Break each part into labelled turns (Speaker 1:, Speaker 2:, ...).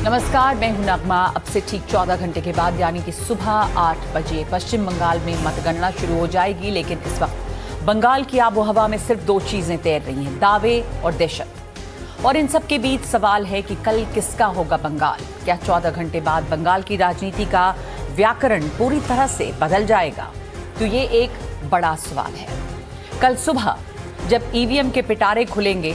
Speaker 1: नमस्कार, मैं हूं नगमा। अब से ठीक 14 घंटे के बाद यानी कि सुबह 8 बजे पश्चिम बंगाल में मतगणना शुरू हो जाएगी। लेकिन इस वक्त बंगाल की आबो हवा में सिर्फ दो चीजें तैर रही हैं, दावे और दहशत। और इन सब के बीच सवाल है कि कल किसका होगा बंगाल? क्या 14 घंटे बाद बंगाल की राजनीति का व्याकरण पूरी तरह से बदल जाएगा? तो ये एक बड़ा सवाल है। कल सुबह जब ईवीएम के पिटारे खुलेंगे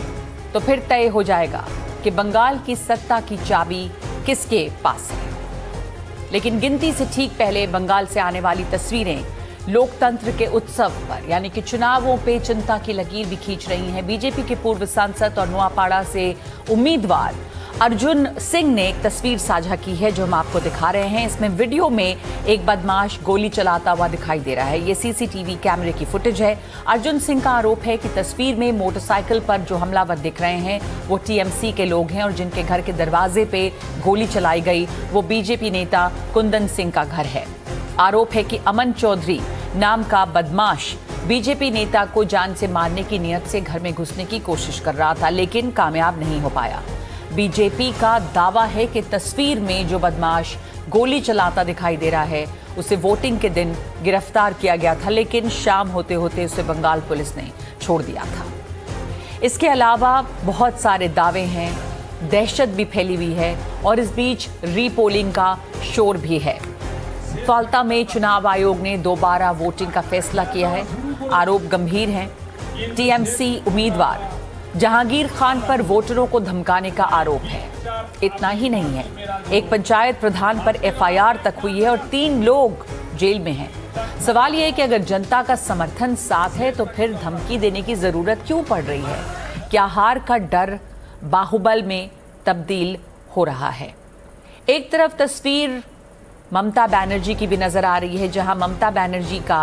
Speaker 1: तो फिर तय हो जाएगा कि बंगाल की सत्ता की चाबी किसके पास है। लेकिन गिनती से ठीक पहले बंगाल से आने वाली तस्वीरें लोकतंत्र के उत्सव पर यानी कि चुनावों पे चिंता की लकीर भी खींच रही हैं। बीजेपी के पूर्व सांसद और नुआपाड़ा से उम्मीदवार अर्जुन सिंह ने एक तस्वीर साझा की है जो हम आपको दिखा रहे हैं। इसमें वीडियो में एक बदमाश गोली चलाता हुआ दिखाई दे रहा है। ये सीसीटीवी कैमरे की फुटेज है। अर्जुन सिंह का आरोप है कि तस्वीर में मोटरसाइकिल पर जो हमलावर दिख रहे हैं वो टीएमसी के लोग हैं और जिनके घर के दरवाजे पे गोली चलाई गई वो बीजेपी नेता कुंदन सिंह का घर है। आरोप है कि अमन चौधरी नाम का बदमाश बीजेपी नेता को जान से मारने की नीयत से घर में घुसने की कोशिश कर रहा था, लेकिन कामयाब नहीं हो पाया। बीजेपी का दावा है कि तस्वीर में जो बदमाश गोली चलाता दिखाई दे रहा है उसे वोटिंग के दिन गिरफ्तार किया गया था, लेकिन शाम होते होते उसे बंगाल पुलिस ने छोड़ दिया था। इसके अलावा बहुत सारे दावे हैं, दहशत भी फैली हुई है और इस बीच रीपोलिंग का शोर भी है। फाल्ता में चुनाव आयोग ने दोबारा वोटिंग का फैसला किया है। आरोप गंभीर हैं। टीएमसी उम्मीदवार जहांगीर खान पर वोटरों को धमकाने का आरोप है। इतना ही नहीं है, एक पंचायत प्रधान पर एफआईआर तक हुई है और 3 लोग जेल में हैं। सवाल यह है कि अगर जनता का समर्थन साथ है तो फिर धमकी देने की जरूरत क्यों पड़ रही है? क्या हार का डर बाहुबल में तब्दील हो रहा है? एक तरफ तस्वीर ममता बनर्जी की भी नजर आ रही है जहां ममता बनर्जी का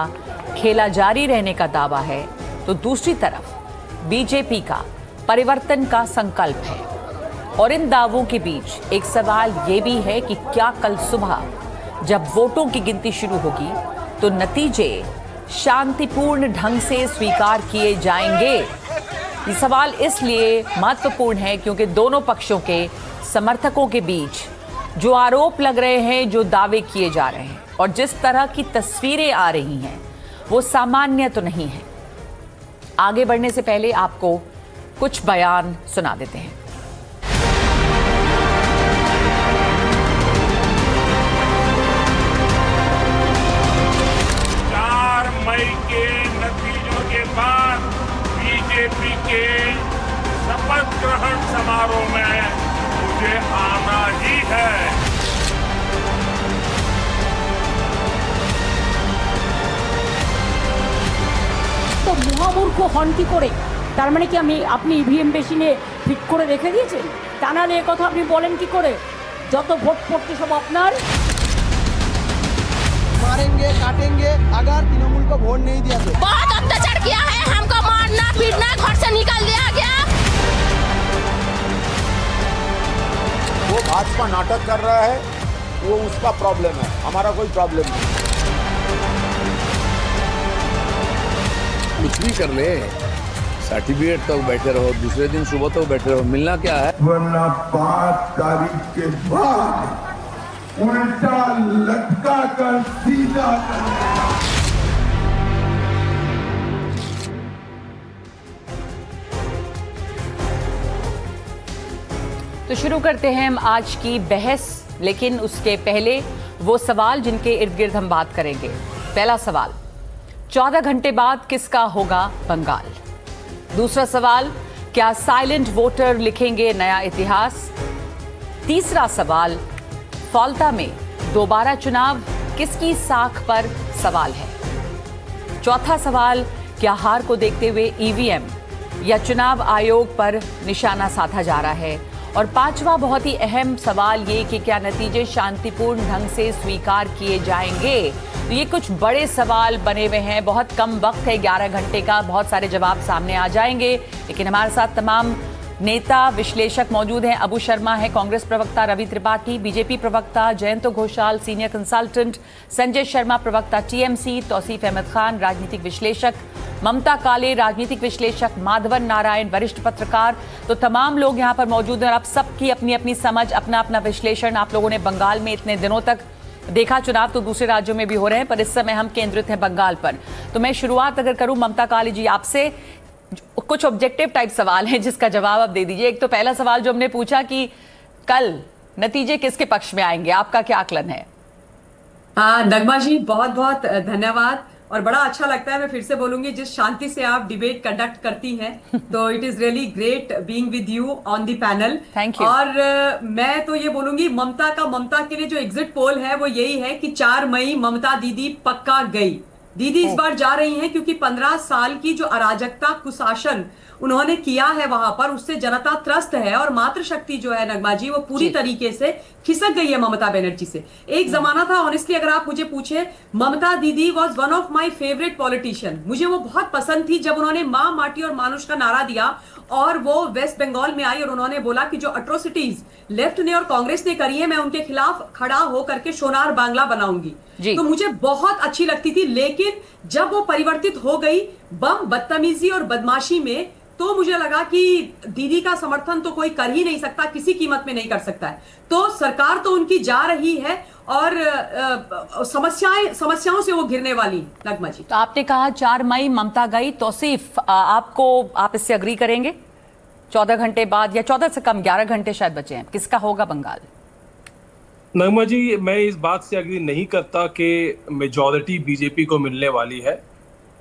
Speaker 1: खेला जारी रहने का दावा है, तो दूसरी तरफ बीजेपी का परिवर्तन का संकल्प है। और इन दावों के बीच एक सवाल ये भी है कि क्या कल सुबह जब वोटों की गिनती शुरू होगी तो नतीजे शांतिपूर्ण ढंग से स्वीकार किए जाएंगे? ये सवाल इसलिए महत्वपूर्ण है क्योंकि दोनों पक्षों के समर्थकों के बीच जो आरोप लग रहे हैं, जो दावे किए जा रहे हैं और जिस तरह की तस्वीरें आ रही हैं वो सामान्य तो नहीं है। आगे बढ़ने से पहले आपको कुछ बयान सुना देते हैं।
Speaker 2: 4 मई के नतीजों के बाद बीजेपी के शपथ ग्रहण समारोह में मुझे आना ही है।
Speaker 3: তো মহামূর্খ হন কি করে? তার মানে কি আপনি ইভিএম মেশিনে ফিট করে রেখে দিয়েছেন? তা নাহলে এ কথা আপনি বলেন কি করে? যত ভোট পড়ছে সব আপনার।
Speaker 4: मारेंगे काटेंगे अगर तृणमूल को वोट नहीं दिया तो।
Speaker 5: बहुत अत्याचार किया है, हमको मारना पीटना घर से निकाल दिया गया।
Speaker 6: वो भाजपा नाटक कर रहा है, वो उसका प्रॉब्लम है, हमारा कोई प्रॉब्लम नहीं।
Speaker 7: कुछ भी कर ले, सर्टिफिकेट तक बैठे रहो, दूसरे दिन सुबह तक बैठे रहो, मिलना क्या है?
Speaker 2: वरना 5 तारीख के बाद उल्टा लटका कर सीधा
Speaker 1: तो शुरू करते हैं हम आज की बहस, लेकिन उसके पहले वो सवाल जिनके इर्द गिर्द हम बात करेंगे। पहला सवाल, 14 घंटे बाद किसका होगा बंगाल? दूसरा सवाल, क्या साइलेंट वोटर लिखेंगे नया इतिहास? तीसरा सवाल, फाल्ता में दोबारा चुनाव किसकी साख पर सवाल है? चौथा सवाल, क्या हार को देखते हुए ईवीएम या चुनाव आयोग पर निशाना साधा जा रहा है? और पांचवा बहुत ही अहम सवाल ये कि क्या नतीजे शांतिपूर्ण ढंग से स्वीकार किए जाएंगे? तो ये कुछ बड़े सवाल बने हुए हैं। बहुत कम वक्त है, 11 घंटे का, बहुत सारे जवाब सामने आ जाएंगे। लेकिन हमारे साथ तमाम नेता विश्लेषक मौजूद हैं। अबू शर्मा है कांग्रेस प्रवक्ता, रवि त्रिपाठी बीजेपी प्रवक्ता, जयंत घोषाल सीनियर कंसल्टेंट, संजय शर्मा प्रवक्ता टीएमसी, तौसीफ अहमद खान राजनीतिक विश्लेषक, ममता काले राजनीतिक विश्लेषक, माधवन नारायण वरिष्ठ पत्रकार। तो तमाम लोग यहाँ पर मौजूद हैं और अब सबकी अपनी अपनी समझ, अपना अपना विश्लेषण। आप लोगों ने बंगाल में इतने दिनों तक देखा, चुनाव तो दूसरे राज्यों में भी हो रहे हैं पर इस समय हम केंद्रित हैं बंगाल पर। तो मैं शुरुआत अगर करूं ममता काले जी आपसे, कुछ ऑब्जेक्टिव टाइप सवाल हैं जिसका जवाब आप दे दीजिए। एक तो पहला सवाल जो हमने पूछा कि कल नतीजे किसके पक्ष में आएंगे, आपका क्या आकलन है?
Speaker 8: नगमा जी बहुत बहुत धन्यवाद और बड़ा अच्छा लगता है, मैं फिर से बोलूंगी, जिस शांति से आप डिबेट कंडक्ट करती हैं तो it is really great being with you on the panel.
Speaker 1: Thank you.
Speaker 8: और मैं तो ये बोलूंगी ममता के लिए जो एग्जिट पोल है वो यही है कि 4 मई ममता दीदी पक्का गई। दीदी इस बार जा रही हैं क्योंकि 15 साल की जो अराजकता कुशासन उन्होंने किया है वहां पर, उससे जनता त्रस्त है और मातृशक्ति जो है नगमा जी वो पूरी तरीके से खिसक गई है ममता बनर्जी से। एक जमाना था ऑनेस्टली, अगर आप मुझे पूछे, ममता दीदी was one of my favourite politician. मुझे वो बहुत पसंद थी जब उन्होंने मां, माटी और मानुष का नारा दिया और वो वेस्ट बंगाल में आई और उन्होंने बोला कि जो अट्रोसिटीज लेफ्ट ने और कांग्रेस ने करी है मैं उनके खिलाफ खड़ा होकर के सोनार बांग्ला बनाऊंगी। तो मुझे बहुत अच्छी लगती थी, लेकिन जब वो परिवर्तित हो गई बम, बदतमीजी और बदमाशी में, तो मुझे लगा कि दीदी का समर्थन तो कोई कर ही नहीं सकता, किसी कीमत में नहीं कर सकता है। तो सरकार तो उनकी जा रही है और समस्याओं से वो घिरने वाली है नगमा जी।
Speaker 1: तो आपने कहा 4 मई ममता गई, तौसीफ आप इससे अग्री करेंगे? 14 घंटे बाद या 14 से कम 11 घंटे शायद बचे हैं, किसका होगा बंगाल?
Speaker 9: नगमा जी मैं इस बात से अग्री नहीं करता कि मेजॉरिटी बीजेपी को मिलने वाली है।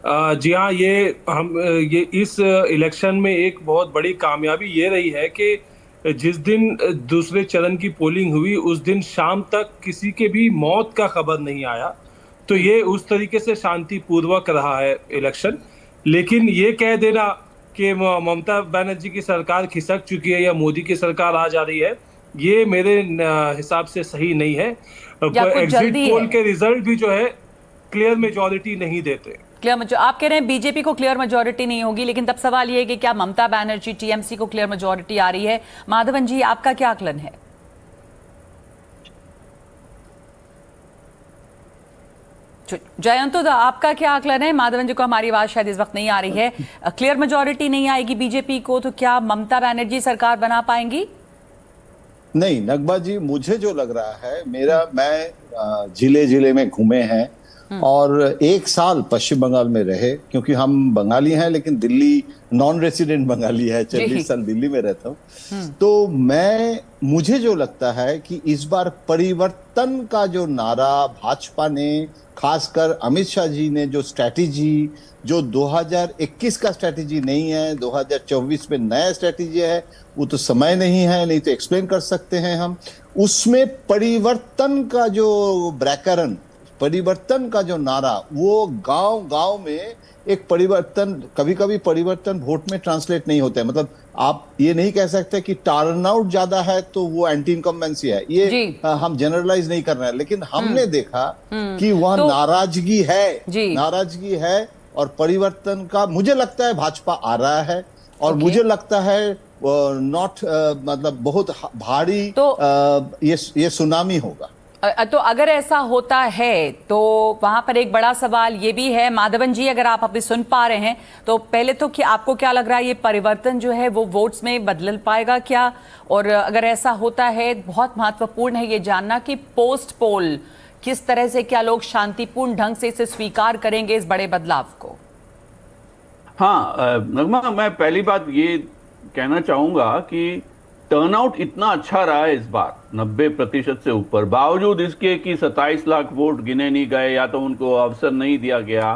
Speaker 9: जी हाँ, ये इस इलेक्शन में एक बहुत बड़ी कामयाबी ये रही है कि जिस दिन दूसरे चरण की पोलिंग हुई उस दिन शाम तक किसी के भी मौत का खबर नहीं आया। तो ये उस तरीके से शांतिपूर्वक रहा है इलेक्शन। लेकिन ये कह देना कि ममता बनर्जी की सरकार खिसक चुकी है या मोदी की सरकार आ जा रही है, ये मेरे हिसाब से सही नहीं है। एग्जिट पोल के रिजल्ट भी जो है क्लियर मेजॉरिटी नहीं देते।
Speaker 1: आप कह रहे हैं बीजेपी को क्लियर मेजॉरिटी नहीं होगी, लेकिन तब सवाल ये है कि क्या ममता बनर्जी, टीएमसी को क्लियर मेजॉरिटी आ रही है? माधवन जी आपका क्या आकलन है? जयंत आपका क्या आकलन है? माधवन जी को हमारी आवाज शायद इस वक्त नहीं आ रही है। क्लियर मेजॉरिटी नहीं आएगी बीजेपी को, तो क्या ममता बनर्जी सरकार बना पाएंगी?
Speaker 10: नहीं नगमा जी, मुझे जो लग रहा है, मैं जिले जिले में घूमे हैं और 1 साल पश्चिम बंगाल में रहे, क्योंकि हम बंगाली हैं लेकिन दिल्ली नॉन रेसिडेंट बंगाली है, 40 साल दिल्ली में रहता हूँ। तो मुझे जो लगता है कि इस बार परिवर्तन का जो नारा भाजपा ने, खासकर अमित शाह जी ने जो स्ट्रैटेजी, जो 2021 का स्ट्रैटेजी नहीं है, 2024 में नया स्ट्रैटेजी है, वो तो समय नहीं है, नहीं तो एक्सप्लेन कर सकते हैं हम। उसमें परिवर्तन का जो ब्रैकरन, परिवर्तन का जो नारा, वो गांव गांव में एक परिवर्तन, कभी कभी परिवर्तन वोट में ट्रांसलेट नहीं होता है। मतलब आप ये नहीं कह सकते कि टर्नआउट ज्यादा है तो वो एंटी इनकम्बेंसी है, ये हम जनरलाइज नहीं कर रहे हैं। लेकिन हमने देखा कि वह नाराजगी है और परिवर्तन का मुझे लगता है भाजपा आ रहा है और मुझे लगता है मतलब बहुत भारी ये सुनामी होगा।
Speaker 1: तो अगर ऐसा होता है तो वहां पर एक बड़ा सवाल ये भी है, माधवन जी अगर आप अभी सुन पा रहे हैं तो पहले तो कि आपको क्या लग रहा है, ये परिवर्तन जो है वो वोट्स में बदल पाएगा क्या? और अगर ऐसा होता है, बहुत महत्वपूर्ण है ये जानना कि पोस्ट पोल किस तरह से, क्या लोग शांतिपूर्ण ढंग से इसे स्वीकार करेंगे इस बड़े बदलाव को?
Speaker 11: हाँ नगमा, मैं पहली बात ये कहना चाहूंगा कि टर्नआउट इतना अच्छा रहा है इस बार 90% से ऊपर, बावजूद इसके कि 27 लाख वोट गिने नहीं गए या तो उनको अवसर नहीं दिया गया।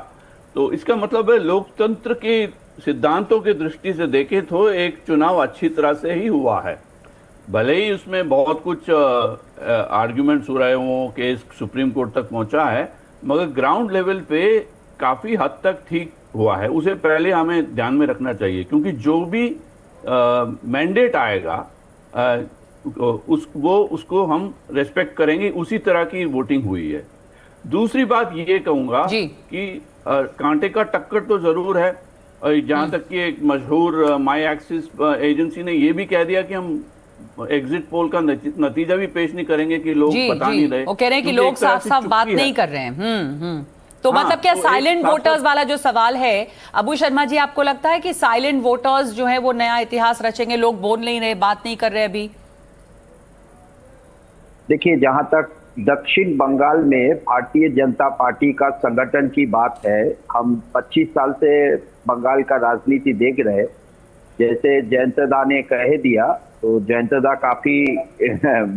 Speaker 11: तो इसका मतलब है लोकतंत्र के सिद्धांतों की दृष्टि से देखें तो एक चुनाव अच्छी तरह से ही हुआ है। भले ही उसमें बहुत कुछ आर्ग्यूमेंट्स हो रहे हों, केस सुप्रीम कोर्ट तक पहुंचा है, मगर ग्राउंड लेवल पे काफ़ी हद तक ठीक हुआ है। उसे पहले हमें ध्यान में रखना चाहिए, क्योंकि जो भी मैंडेट आएगा उसको हम रेस्पेक्ट करेंगे, उसी तरह की वोटिंग हुई है। दूसरी बात ये कहूंगा कि कांटे का टक्कर तो जरूर है। और जहां तक कि एक मशहूर माई एक्सिस एजेंसी ने ये भी कह दिया कि हम एग्जिट पोल का नतीजा भी पेश नहीं करेंगे कि लोग बता नहीं रहे।
Speaker 1: वो कह रहे हैं कि लोग साफ साफ बात नहीं कर रहे हैं। तो मतलब क्या साइलेंट वोटर्स वाला जो सवाल है अबू शर्मा जी, आपको लगता है कि साइलेंट वोटर्स जो है वो नया इतिहास रचेंगे? लोग बोल नहीं रहे, बात नहीं कर रहे अभी।
Speaker 12: देखिए, जहां तक दक्षिण बंगाल में भारतीय जनता पार्टी का संगठन की बात है, हम 25 साल से बंगाल का राजनीति देख रहे। जैसे जयंतदा ने कह दिया, तो जयंतदा काफी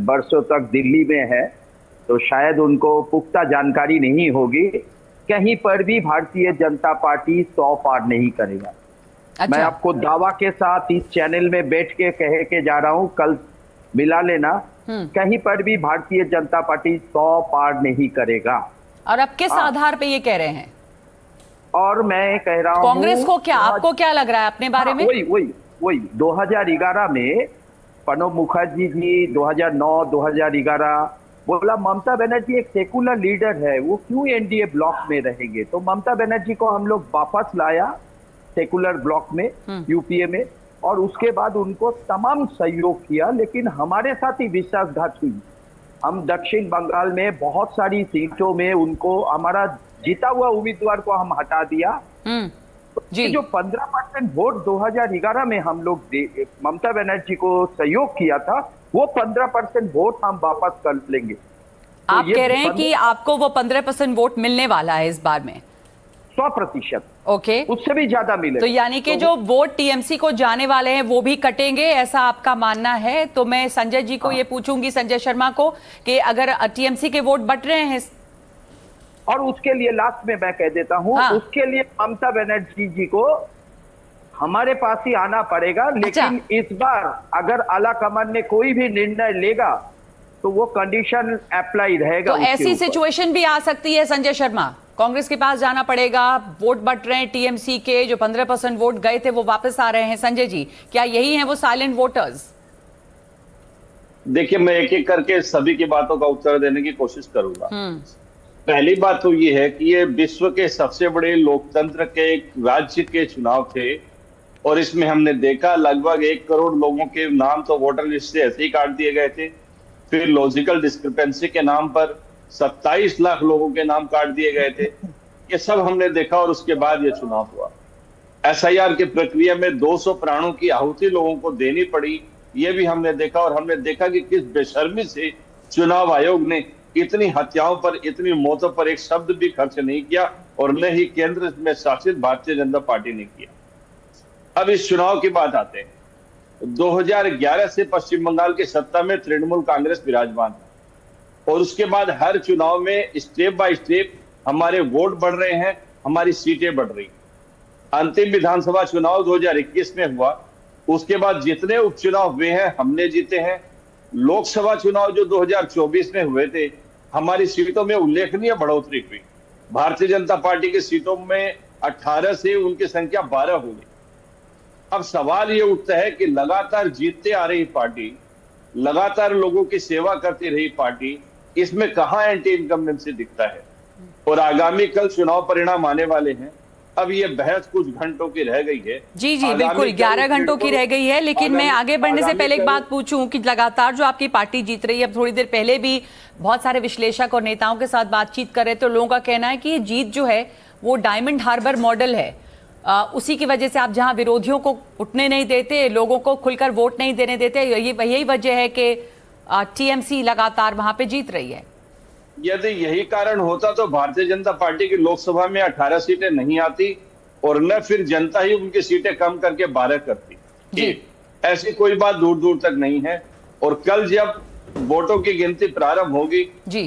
Speaker 12: वर्षों तक दिल्ली में है, तो शायद उनको पुख्ता जानकारी नहीं होगी। कहीं पर भी भारतीय जनता पार्टी 100 पार नहीं करेगा। अच्छा। मैं आपको दावा के साथ इस चैनल में बैठ के कह के जा रहा हूं, कल मिला लेना, कहीं पर भी भारतीय जनता पार्टी 100 पार नहीं करेगा।
Speaker 1: और अब किस आधार पे ये कह रहे हैं?
Speaker 12: और मैं कह रहा हूं
Speaker 1: कांग्रेस को क्या, आपको क्या लग रहा है अपने बारे में?
Speaker 12: वही 2011 में प्रणब मुखर्जी जी 2009 2011 बोला ममता बनर्जी एक सेकुलर लीडर है, वो क्यों एनडीए ब्लॉक में रहेंगे। तो ममता बनर्जी को हम लोग वापस लाया सेकुलर ब्लॉक में, यूपीए में, और उसके बाद उनको तमाम सहयोग किया, लेकिन हमारे साथ ही विश्वासघात हुई। हम दक्षिण बंगाल में बहुत सारी सीटों में उनको, हमारा जीता हुआ उम्मीदवार को हम हटा दिया। जी। जो 15% वोट 2011 में हम लोग ममता बनर्जी को सहयोग किया था, वो 15% वोट हम वापस कर लेंगे।
Speaker 1: आप कह रहे हैं कि आपको वो 15% वोट मिलने वाला है इस बार में?
Speaker 12: 100%।
Speaker 1: ओके,
Speaker 12: उससे भी ज्यादा मिले।
Speaker 1: तो यानी कि जो वोट टीएमसी को जाने वाले हैं वो भी कटेंगे, ऐसा आपका मानना है? तो मैं संजय जी को ये पूछूंगी, संजय शर्मा को, कि अगर टीएमसी के वोट बट रहे हैं,
Speaker 12: और उसके लिए लास्ट में मैं कह देता हूं, उसके लिए ममता बनर्जी जी को हमारे पास ही आना पड़ेगा। लेकिन इस बार अगर आला कमान ने कोई भी निर्णय लेगा तो वो कंडीशन अप्लाई रहेगा।
Speaker 1: तो ऐसी सिचुएशन भी आ सकती है संजय शर्मा, कांग्रेस के पास जाना पड़ेगा, वोट बट रहे हैं टीएमसी के, जो 15% वोट गए थे वो वापस आ रहे हैं। संजय जी, क्या यही है वो साइलेंट वोटर्स?
Speaker 13: देखिए, मैं एक एक करके सभी की बातों का उत्तर देने की कोशिश करूंगा। पहली बात तो ये है कि ये विश्व के सबसे बड़े लोकतंत्र के एक राज्य के चुनाव थे, और इसमें हमने देखा लगभग 1 करोड़ लोगों के नाम तो वोटर लिस्ट से ऐसे ही काट दिए गए थे। फिर लॉजिकल डिस्क्रिपेंसी के नाम पर 27 लाख लोगों के नाम काट दिए गए थे। ये सब हमने देखा, और उसके बाद ये चुनाव हुआ। एसआईआर की प्रक्रिया में 200 प्राणों की आहुति लोगों को देनी पड़ी, ये भी हमने देखा। और हमने देखा कि किस बेशर्मी से चुनाव आयोग ने इतनी हत्याओं पर, इतनी मौतों पर एक शब्द भी खर्च नहीं किया, और न ही केंद्र में शासित भारतीय जनता पार्टी ने किया। अब इस चुनाव की बात आते हैं। 2011 से पश्चिम बंगाल के सत्ता में तृणमूल कांग्रेस विराजमान है, और उसके बाद हर चुनाव में स्टेप बाय स्टेप हमारे वोट बढ़ रहे हैं, हमारी सीटें बढ़ रही। अंतिम विधानसभा चुनाव 2021 में हुआ, उसके बाद जितने उपचुनाव हुए हैं हमने जीते हैं। लोकसभा चुनाव जो 2024 में हुए थे, हमारी सीटों में उल्लेखनीय बढ़ोतरी हुई। भारतीय जनता पार्टी की सीटों में 18 से उनकी संख्या 12 हो गई। अब सवाल ये उठता है कि लगातार जीतते आ रही पार्टी, लगातार लोगों की सेवा करती रही पार्टी, इसमें कहां एंटी इनकम्बेंसी दिखता है? और आगामी कल चुनाव परिणाम आने वाले हैं। अब ये बहस कुछ घंटों की रह गई है।
Speaker 1: जी बिल्कुल, 11 घंटों की रह गई है। लेकिन मैं आगे बढ़ने से पहले एक बात पूछूं कि लगातार जो आपकी पार्टी जीत रही है, अब थोड़ी देर पहले भी बहुत सारे विश्लेषक और नेताओं के साथ बातचीत कर रहे थे, तो लोगों का कहना है कि ये जीत जो है वो डायमंड हार्बर मॉडल है। उसी की वजह से आप जहां विरोधियों को उठने नहीं देते, लोगों को खुलकर वोट नहीं देने देते, यही वजह है कि टीएमसी लगातार वहां पे जीत रही है।
Speaker 13: यदि यही कारण होता तो भारतीय जनता पार्टी की लोकसभा में 18 सीटें नहीं आती, और न फिर जनता ही उनकी सीटें कम करके 12 करती। ऐसी कोई बात दूर दूर तक नहीं है। और कल जब वोटों की गिनती प्रारंभ होगी,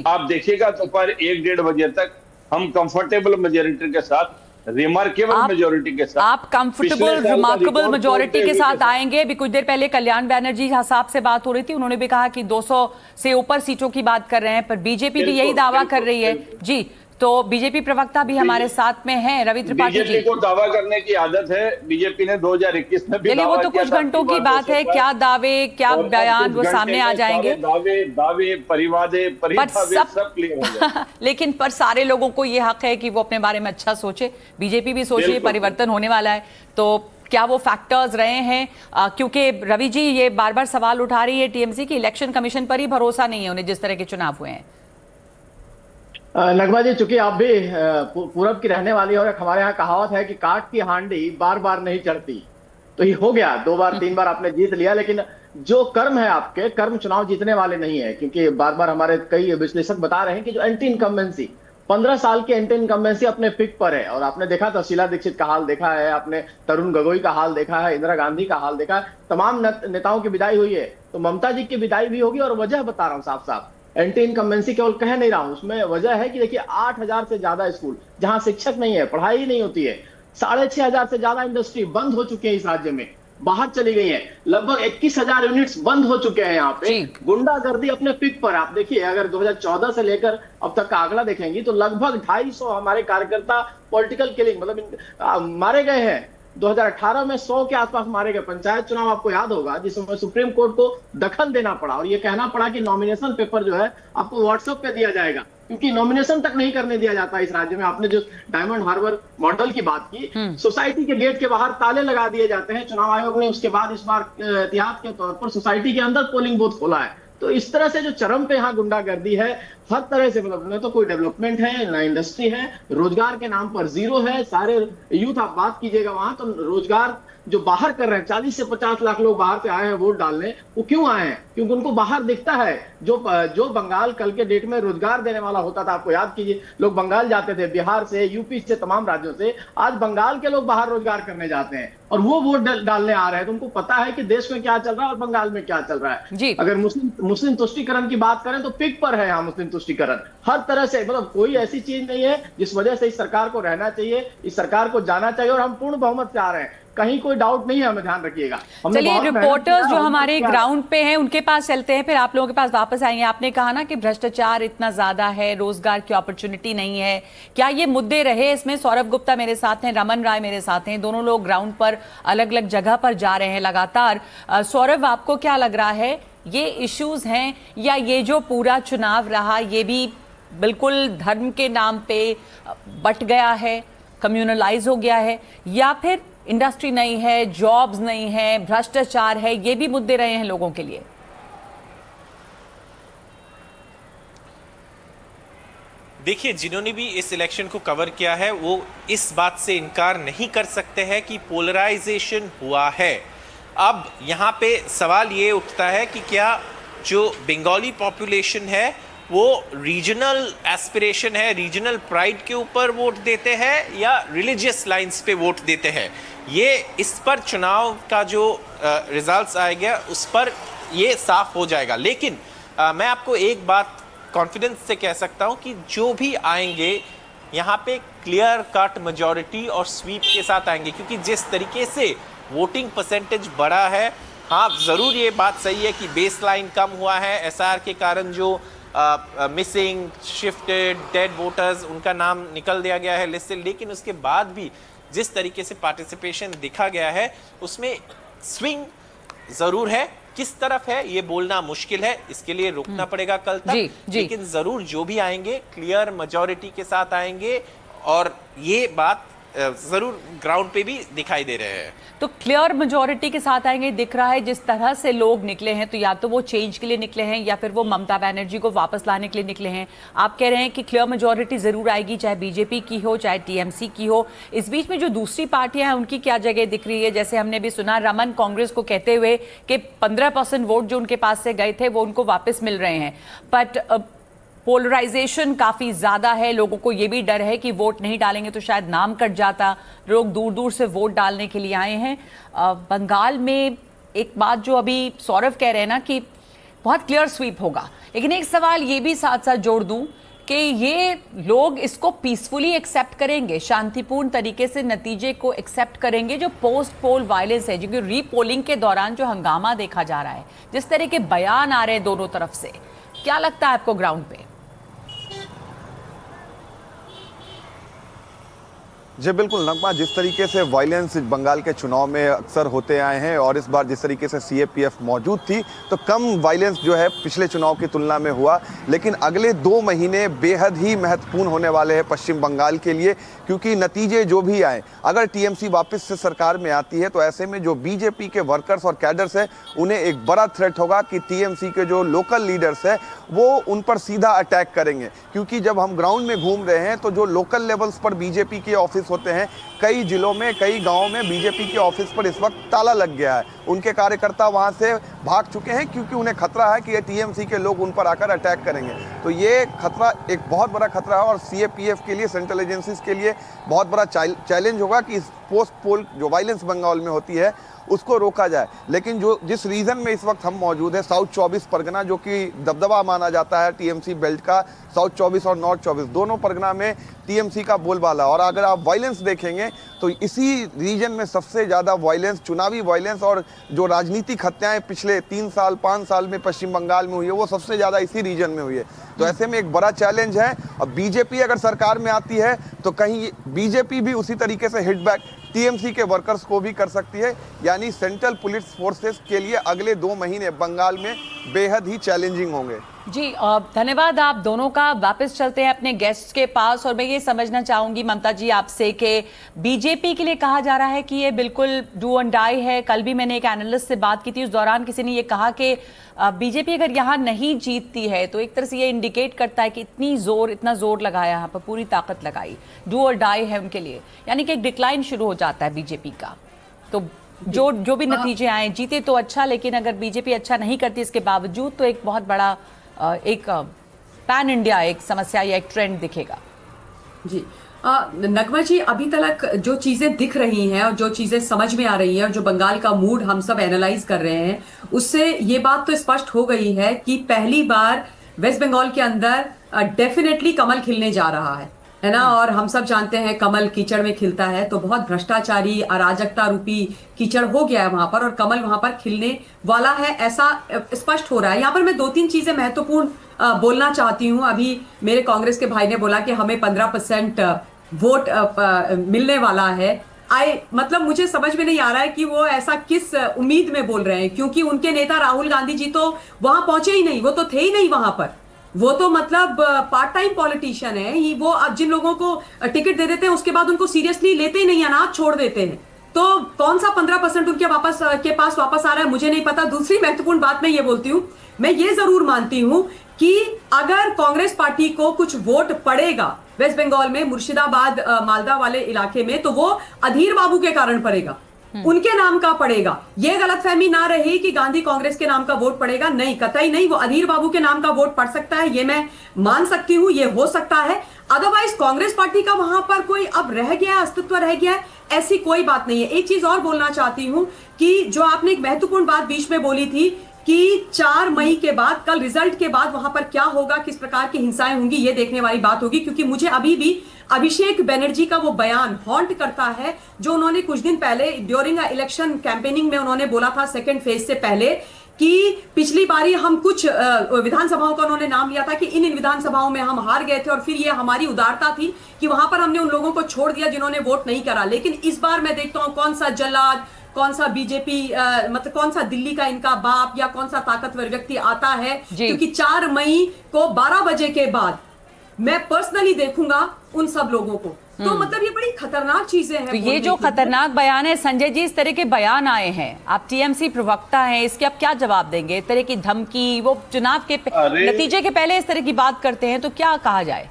Speaker 13: आप देखिएगा तो पर 1-1.5 बजे तक हम कंफर्टेबल मेजोरिटी के साथ, रिमार्केबल मेजोरिटी के साथ,
Speaker 1: आप कंफर्टेबल रिमार्केबल मेजोरिटी के साथ आएंगे। भी कुछ देर पहले कल्याण बैनर्जी साहब से बात हो रही थी, उन्होंने भी कहा कि 200 से ऊपर सीटों की बात कर रहे हैं, पर बीजेपी भी यही दावा कर रही है। जी, तो बीजेपी प्रवक्ता भी हमारे साथ में हैं, रवि त्रिपाठी जी।
Speaker 13: बीजेपी को दावा करने की आदत है। बीजेपी ने 2021 में भी
Speaker 1: चलिए, वो
Speaker 13: दावा
Speaker 1: तो
Speaker 13: किया
Speaker 1: कुछ
Speaker 13: था,
Speaker 1: घंटों की बात है, क्या दावे क्या बयान वो सामने आ जाएंगे,
Speaker 13: दावे परिवादे सब क्लियर हो जाए।
Speaker 1: लेकिन पर सारे लोगों को ये हक है कि वो अपने बारे में अच्छा सोचे। बीजेपी भी सोचिए, परिवर्तन होने वाला है, तो क्या वो फैक्टर्स रहे हैं? क्योंकि रवि जी ये बार बार सवाल उठा रही है टीएमसी की इलेक्शन कमीशन पर ही भरोसा नहीं है उन्हें, जिस तरह के चुनाव हुए हैं।
Speaker 14: नगमा जी, चूंकि आप भी पूरब की रहने वाली हो, हमारे यहाँ कहावत है कि काट की हांडी बार बार नहीं चढ़ती। तो ये हो गया, 2 बार 3 बार आपने जीत लिया, लेकिन जो कर्म है आपके, कर्म चुनाव जीतने वाले नहीं है। क्योंकि बार बार हमारे कई विश्लेषक बता रहे हैं कि जो एंटी इनकम्बेंसी 15 साल की एंटी इनकम्बेंसी अपने पिक पर है। और आपने देखा था, शीला दीक्षित का हाल देखा है आपने, तरुण गोगोई का हाल देखा है, इंदिरा गांधी का हाल देखा है, तमाम नेताओं की विदाई हुई है। तो ममता जी की विदाई भी होगी, और वजह बता रहा हूँ साफ साफ, एंटी इनकम्बेंसी केवल कह नहीं रहा हूं, उसमें वजह है कि देखिए 8000 से ज्यादा स्कूल जहां शिक्षक नहीं है, पढ़ाई ही नहीं होती है, 6500 से ज्यादा इंडस्ट्री बंद हो चुके हैं इस राज्य में, बाहर चली गई है, लगभग 21,000 यूनिट्स बंद हो चुके हैं यहाँ पे। गुंडागर्दी अपने पिक पर, आप देखिए अगर 2014 से लेकर अब तक का आंकड़ा देखेंगी तो लगभग 250 हमारे कार्यकर्ता पॉलिटिकल किलिंग मतलब मारे गए हैं। 2018 में 100 के आसपास मारे गए। पंचायत चुनाव आपको याद होगा जिसमें सुप्रीम कोर्ट को दखल देना पड़ा और ये कहना पड़ा कि नॉमिनेशन पेपर जो है आपको व्हाट्सएप पे दिया जाएगा, क्योंकि नॉमिनेशन तक नहीं करने दिया जाता इस राज्य में। आपने जो डायमंड हार्बर मॉडल की बात की, सोसाइटी के गेट के बाहर ताले लगा दिए जाते हैं। चुनाव आयोग ने उसके बाद इस बार एहतियात के तौर पर सोसाइटी के अंदर पोलिंग बूथ खोला है। तो इस तरह से जो चरम पे यहाँ गुंडागर्दी है, हर तरह से, मतलब न तो कोई डेवलपमेंट है, ना इंडस्ट्री है, रोजगार के नाम पर जीरो है। सारे यूथ आप बात कीजिएगा वहां तो रोजगार जो बाहर कर रहे हैं, 40 से 50 लाख लोग बाहर से आए हैं वोट डालने। वो क्यों आए हैं? क्योंकि उनको बाहर दिखता है जो बंगाल कल के डेट में रोजगार देने वाला होता था। आपको याद कीजिए, लोग बंगाल जाते थे, बिहार से, यूपी से, तमाम राज्यों से। आज बंगाल के लोग बाहर रोजगार करने जाते हैं और वो वोट डालने आ रहे हैं। तो उनको पता है कि देश में क्या चल रहा है और बंगाल में क्या चल रहा है। अगर मुस्लिम तुष्टिकरण की बात करें तो पिक पर है यहाँ मुस्लिम तुष्टिकरण हर तरह से। मतलब कोई ऐसी चीज नहीं है जिस वजह से इस सरकार को रहना चाहिए, इस सरकार को जाना चाहिए। और हम पूर्ण बहुमत से आ रहे हैं, कहीं कोई डाउट नहीं है, हमें ध्यान रखिएगा।
Speaker 1: चलिए, रिपोर्टर्स जो हमारे ग्राउंड पे हैं उनके पास चलते हैं, फिर आप लोगों के पास वापस आएंगे। आपने कहा ना कि भ्रष्टाचार इतना ज्यादा है, रोजगार की अपॉर्चुनिटी नहीं है, क्या ये मुद्दे रहे इसमें? सौरभ गुप्ता मेरे साथ हैं, रमन राय मेरे साथ हैं, दोनों लोग ग्राउंड पर अलग अलग जगह पर जा रहे हैं लगातार। सौरभ, आपको क्या लग रहा है, ये इश्यूज हैं या ये जो पूरा चुनाव रहा ये भी बिल्कुल धर्म के नाम पे बट गया है, कम्युनलाइज हो गया है, या फिर इंडस्ट्री नहीं है, जॉब्स नहीं है, भ्रष्टाचार है, ये भी मुद्दे रहे हैं लोगों के लिए?
Speaker 15: देखिए, जिन्होंने भी इस इलेक्शन को कवर किया है वो इस बात से इनकार नहीं कर सकते हैं कि पोलराइजेशन हुआ है। अब यहाँ पे सवाल ये उठता है कि क्या जो बंगाली पॉपुलेशन है वो रीजनल एस्पिरेशन है, रीजनल प्राइड के ऊपर वोट देते हैं या रिलीजियस लाइंस पे वोट देते हैं? ये इस पर चुनाव का जो रिजल्ट्स आएगा उस पर ये साफ हो जाएगा। लेकिन मैं आपको एक बात कॉन्फिडेंस से कह सकता हूँ कि जो भी आएंगे यहाँ पे क्लियर कट मेजॉरिटी और स्वीप के साथ आएंगे, क्योंकि जिस तरीके से वोटिंग परसेंटेज बढ़ा है, हाँ ज़रूर ये बात सही है कि बेस लाइन कम हुआ है, एसआर के कारण जो मिसिंग, शिफ्टेड, डेड वोटर्स, उनका नाम निकल दिया गया है लिस्ट से, लेकिन उसके बाद भी जिस तरीके से पार्टिसिपेशन दिखा गया है उसमें स्विंग ज़रूर है। किस तरफ है ये बोलना मुश्किल है, इसके लिए रुकना पड़ेगा कल तक। लेकिन ज़रूर जो भी आएंगे क्लियर मेजॉरिटी के साथ आएंगे और ये बात जरूर ग्राउंड पे भी दिखाई दे रहे हैं।
Speaker 1: तो क्लियर मेजॉरिटी के साथ आएंगे दिख रहा है। जिस तरह से लोग निकले हैं तो या तो वो चेंज के लिए निकले हैं या फिर वो ममता बनर्जी को वापस लाने के लिए निकले हैं। आप कह रहे हैं कि क्लियर मेजॉरिटी जरूर आएगी, चाहे बीजेपी की हो चाहे टीएमसी की हो। इस बीच में जो दूसरी पार्टियां हैं उनकी क्या जगह दिख रही है? जैसे हमने भी सुना रमन कांग्रेस को कहते हुए कि 15% वोट जो उनके पास से गए थे वो उनको वापस मिल रहे हैं, बट पोलराइजेशन काफ़ी ज़्यादा है। लोगों को ये भी डर है कि वोट नहीं डालेंगे तो शायद नाम कट जाता। लोग दूर दूर से वोट डालने के लिए आए हैं। बंगाल में एक बात जो अभी सौरभ कह रहे हैं ना कि बहुत क्लियर स्वीप होगा, लेकिन एक सवाल ये भी साथ साथ जोड़ दूं कि ये लोग इसको पीसफुली एक्सेप्ट करेंगे, शांतिपूर्ण तरीके से नतीजे को एक्सेप्ट करेंगे? जो पोस्ट पोल वायलेंस है, जो रीपोलिंग के दौरान जो हंगामा देखा जा रहा है, जिस तरह के बयान आ रहे हैं दोनों तरफ से, क्या लगता है आपको ग्राउंड पे?
Speaker 16: जी बिल्कुल नगमा, जिस तरीके से वायलेंस बंगाल के चुनाव में अक्सर होते आए हैं और इस बार जिस तरीके से सीएपीएफ मौजूद थी तो कम वायलेंस जो है पिछले चुनाव की तुलना में हुआ, लेकिन अगले 2 महीने बेहद ही महत्वपूर्ण होने वाले हैं पश्चिम बंगाल के लिए, क्योंकि नतीजे जो भी आए, अगर टीएमसी वापस से सरकार में आती है तो ऐसे में जो बीजेपी के वर्कर्स और कैडर्स हैं उन्हें एक बड़ा थ्रेट होगा कि टीएमसी के जो लोकल लीडर्स हैं वो उन पर सीधा अटैक करेंगे। क्योंकि जब हम ग्राउंड में घूम रहे हैं तो जो लोकल लेवल्स पर बीजेपी के ऑफिस होते हैं, कई जिलों में कई गांवों में बीजेपी के ऑफिस पर इस वक्त ताला लग गया है। उनके कार्यकर्ता वहां से भाग चुके हैं क्योंकि उन्हें खतरा है कि ये टीएमसी के लोग उन पर आकर अटैक करेंगे। तो ये खतरा एक बहुत बड़ा खतरा है और सीएपीएफ के लिए, सेंट्रल एजेंसीज के लिए बहुत बड़ा चैलेंज होगा कि इस पोस्ट पोल जो वायलेंस बंगाल में होती है उसको रोका जाए। लेकिन जिस रीजन में इस वक्त हम मौजूद है, साउथ 24 परगना, जो कि दबदबा माना जाता है टीएमसी बेल्ट का, साउथ 24 और नॉर्थ 24 दोनों परगना में टीएमसी का बोलबाला। और अगर आप वायलेंस देखेंगे तो इसी रीजन में सबसे ज़्यादा वायलेंस, चुनावी वायलेंस और जो राजनीतिक हत्याएं पिछले 3 साल 5 साल में पश्चिम बंगाल में हुई है वो सबसे ज़्यादा इसी रीजन में हुई है। तो ऐसे में एक बड़ा चैलेंज है। और बीजेपी अगर सरकार में आती है तो कहीं बीजेपी भी उसी तरीके से हिट बैक टीएमसी के वर्कर्स को भी कर सकती है। यानी सेंट्रल पुलिस फोर्सेस के लिए अगले 2 महीने बंगाल में बेहद ही चैलेंजिंग होंगे।
Speaker 1: जी धन्यवाद आप दोनों का। वापस चलते हैं अपने गेस्ट के पास और मैं ये समझना चाहूंगी ममता जी आपसे कि बीजेपी के लिए कहा जा रहा है कि ये बिल्कुल डू एंड डाई है। कल भी मैंने एक एनालिस्ट से बात की थी, उस दौरान किसी ने ये कहा कि बीजेपी अगर यहाँ नहीं जीतती है तो एक तरह से ये इंडिकेट करता है कि इतना जोर लगाया, यहाँ पर पूरी ताकत लगाई, डू और डाई है उनके लिए, यानी कि एक डिक्लाइन शुरू हो जाता है बीजेपी का। तो जो भी नतीजे आए, जीते तो अच्छा, लेकिन अगर बीजेपी अच्छा नहीं करती इसके बावजूद तो एक बहुत बड़ा एक पैन इंडिया एक समस्या या एक ट्रेंड दिखेगा।
Speaker 8: जी नगमा जी, अभी तक जो चीजें दिख रही हैं और जो चीजें समझ में आ रही हैं और जो बंगाल का मूड हम सब एनालाइज कर रहे हैं, उससे ये बात तो स्पष्ट हो गई है कि पहली बार वेस्ट बंगाल के अंदर डेफिनेटली कमल खिलने जा रहा है ना। और हम सब जानते हैं कमल कीचड़ में खिलता है, तो बहुत भ्रष्टाचारी अराजकता रूपी कीचड़ हो गया है वहां पर और कमल वहां पर खिलने वाला है, ऐसा स्पष्ट हो रहा है। यहाँ पर मैं 2-3 चीजें महत्वपूर्ण बोलना चाहती हूँ। अभी मेरे कांग्रेस के भाई ने बोला कि हमें 15% वोट मिलने वाला है। मतलब मुझे समझ में नहीं आ रहा है कि वो ऐसा किस उम्मीद में बोल रहे हैं, क्योंकि उनके नेता राहुल गांधी जी तो वहां पहुंचे ही नहीं, वो तो थे ही नहीं वहां पर। वो तो मतलब पार्ट टाइम पॉलिटिशियन है। वो अब जिन लोगों को टिकट दे देते हैं उसके बाद उनको सीरियसली लेते ही नहीं, अनाथ छोड़ देते हैं। तो कौन सा 15% उनके पास वापस आ रहा है मुझे नहीं पता। दूसरी महत्वपूर्ण बात मैं ये बोलती हूँ, मैं ये जरूर मानती हूँ कि अगर कांग्रेस पार्टी को कुछ वोट पड़ेगा वेस्ट बंगाल में, मुर्शिदाबाद मालदा वाले इलाके में, तो वो अधीर बाबू के कारण पड़ेगा, उनके नाम का पड़ेगा। ये गलतफहमी ना रही कि गांधी कांग्रेस के नाम का वोट पड़ेगा, नहीं, कतई नहीं। वो अधीर बाबू के नाम का वोट पड़ सकता है, ये मैं मान सकती हूँ, ये हो सकता है। अदरवाइज कांग्रेस पार्टी का वहां पर कोई अब रह गया, अस्तित्व रह गया है, ऐसी कोई बात नहीं है। एक चीज और बोलना चाहती हूँ कि जो आपने एक महत्वपूर्ण बात बीच में बोली थी कि 4 मई के बाद, कल रिजल्ट के बाद वहां पर क्या होगा, किस प्रकार की हिंसाएं होंगी, ये देखने वाली बात होगी। क्योंकि मुझे अभी भी अभिषेक बनर्जी का वो बयान हॉन्ट करता है जो उन्होंने कुछ दिन पहले ड्यूरिंग इलेक्शन कैंपेनिंग में उन्होंने बोला था, सेकेंड फेज से पहले, कि पिछली बारी हम कुछ विधानसभाओं का उन्होंने नाम लिया था कि इन विधानसभाओं में हम हार गए थे और फिर ये हमारी उदारता थी कि वहां पर हमने उन लोगों को छोड़ दिया जिन्होंने वोट नहीं करा। लेकिन इस बार मैं देखता हूं कौन सा जल्लाद, कौन सा बीजेपी मतलब कौन सा दिल्ली का इनका बाप या कौन सा ताकतवर व्यक्ति आता है, क्योंकि 4 मई को 12 बजे के बाद मैं पर्सनली देखूंगा उन सब लोगों को। तो मतलब ये बड़ी खतरनाक चीजें हैं।
Speaker 1: तो ये जो खतरनाक बयान है संजय जी, इस तरह के बयान आए हैं, आप टीएमसी प्रवक्ता हैं, इसके आप क्या जवाब देंगे? इस तरह की धमकी, वो चुनाव के नतीजे के पहले इस तरह की बात करते हैं, तो क्या कहा जाए?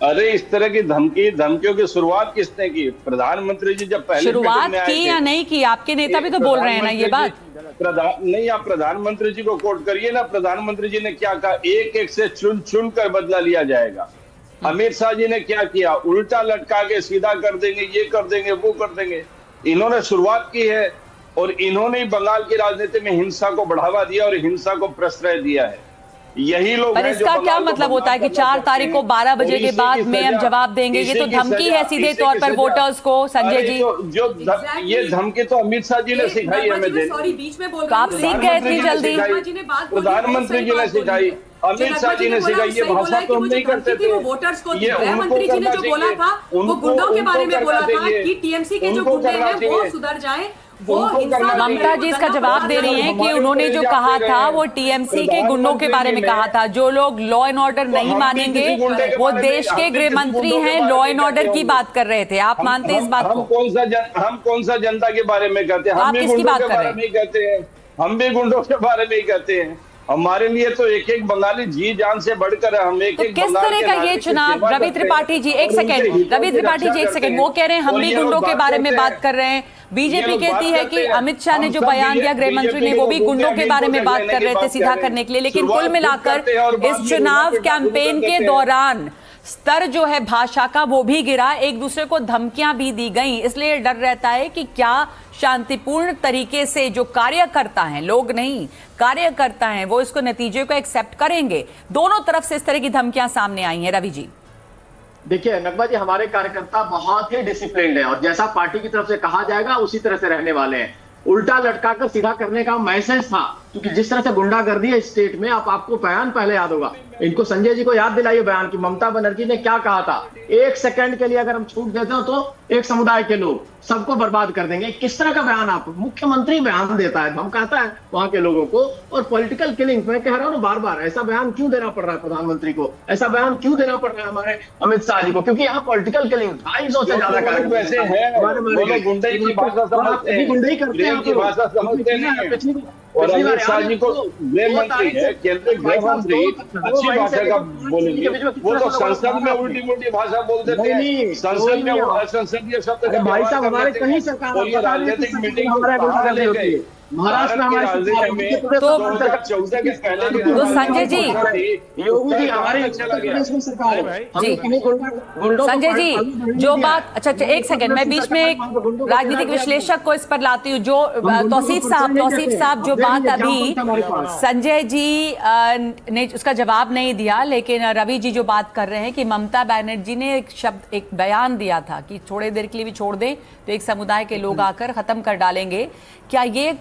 Speaker 13: अरे इस तरह की धमकियों की शुरुआत किसने की? प्रधानमंत्री जी जब पहले
Speaker 1: शुरुआत की या नहीं की, आपके नेता भी तो बोल रहे हैं ना ये बात।
Speaker 13: नहीं, आप प्रधानमंत्री जी को कोट करिए ना। प्रधानमंत्री जी ने क्या कहा? एक से चुन कर बदला लिया जाएगा। अमित शाह जी ने क्या किया? उल्टा लटका के सीधा कर देंगे, ये कर देंगे, वो कर देंगे। इन्होंने शुरुआत की है और इन्होंने ही बंगाल की राजनीति में हिंसा को बढ़ावा दिया और हिंसा को प्रश्रय दिया है। यही लोग
Speaker 1: पर इसका क्या मतलब होता है कि 4 तारीख को 12 बजे के बाद में अब जवाब देंगे? ये तो धमकी है सीधे तौर पर वोटर्स को संजय जी।
Speaker 13: ये धमकी तो अमित शाह जी ने सिखाई हमें देनी।
Speaker 1: तो आप सीख गए इतनी जल्दी?
Speaker 13: प्रधानमंत्री जी ने सिखाई। अमित शाह जी ने सिखाई ये भाषा तो हम नहीं करते थे।
Speaker 8: वो वोटर्स को,
Speaker 13: ये
Speaker 8: गृह मंत्री जी ने जो बोला था वो गुंडों के बारे में बोला था कि टीएमसी के जो गुंडे हैं वो सुधर जाएं। वो
Speaker 1: ममता जी इसका जवाब दे रही हैं कि उन्होंने जो कहा था वो टीएमसी के गुंडों के बारे में कहा था। जो लोग लॉ एंड ऑर्डर नहीं मानेंगे वो देश के गृह मंत्री हैं, लॉ एंड ऑर्डर की बात कर रहे थे। आप मानते हैं इस बात को?
Speaker 13: हम कौन सा जनता के बारे में कहते हैं? हम भी गुंडों के बारे में ही कहते हैं। हम भी गुंडों के बारे में ही कहते हैं। हमारे लिए तो एक एक बंगाली जी जान से बढ़कर हम एक एक
Speaker 1: किस तरह का ये चुनाव? रवि त्रिपाठी जी एक सेकंड, रवि त्रिपाठी जी एक सेकंड, वो कह रहे हैं हम भी गुंडों के बारे में बात कर रहे हैं। बीजेपी कहती है कि अमित शाह ने जो बयान दिया गृह मंत्री ने वो भी गुंडों के बारे में बात कर रहे थे सीधा करने के लिए। लेकिन कुल मिलाकर इस चुनाव कैंपेन के दौरान स्तर जो है भाषा का वो भी गिरा, एक दूसरे को धमकियां भी दी गई। इसलिए डर रहता है कि क्या शांतिपूर्ण तरीके से जो कार्यकर्ता हैं, लोग नहीं कार्यकर्ता हैं, वो इसको नतीजे को एक्सेप्ट करेंगे। दोनों तरफ से इस तरह की धमकियां सामने आई हैं। रवि जी
Speaker 14: देखिए नगमा जी, हमारे कार्यकर्ता बहुत ही डिसिप्लिन्ड है और जैसा पार्टी की तरफ से कहा जाएगा उसी तरह से रहने वाले हैं। उल्टा लटकाकर सीधा करने का मैसेज था, क्योंकि जिस तरह से गुंडागर्दी है स्टेट में, आपको बयान पहले याद होगा। इनको संजय जी को याद दिलाइए बयान की ममता बनर्जी ने क्या कहा था। एक सेकंड के लिए अगर हम छूट देते हो तो एक समुदाय के लोग सबको बर्बाद कर देंगे। किस तरह का बयान आप मुख्यमंत्री बयान देता है, धमकाता है वहां के लोगों को। और पॉलिटिकल किलिंग, मैं कह रहा हूँ बार बार, ऐसा बयान क्यों देना पड़ रहा है प्रधानमंत्री को, ऐसा बयान क्यों देना पड़ रहा है हमारे अमित शाह जी को? क्योंकि यहाँ पॉलिटिकल किलिंग 250 से ज्यादा
Speaker 13: वैसे है, गुंडे की भाषा समझते हैं,
Speaker 14: गुंडे ही करते हैं
Speaker 13: की भाषा समझते नहीं। और अमित शाह जी को गृह मंत्री है, केंद्रीय गृह मंत्री, अच्छी भाषा का बोलेंगे। वो तो संसद में उल्टी मुल्टी भाषा बोल देते हैं, संसद में असंसदीय शब्द।
Speaker 14: भाई साहब हमारे कहीं सरकार
Speaker 13: राजनीतिक मीटिंग
Speaker 14: महाराष्ट्र में हमारे
Speaker 1: तो संजय जी
Speaker 14: योगी जी हमारे सरकार है।
Speaker 1: संजय जी जो बात, अच्छा एक सेकंड, मैं बीच में एक राजनीतिक विश्लेषक को इस पर लाती हूँ। जो तौसीफ साहब जो बात अभी संजय जी ने उसका जवाब नहीं दिया, लेकिन रवि जी जो बात कर रहे हैं कि ममता बनर्जी ने एक शब्द, एक बयान दिया था कि थोड़े देर के लिए भी छोड़ दें तो एक समुदाय के लोग आकर खत्म कर डालेंगे। क्या ये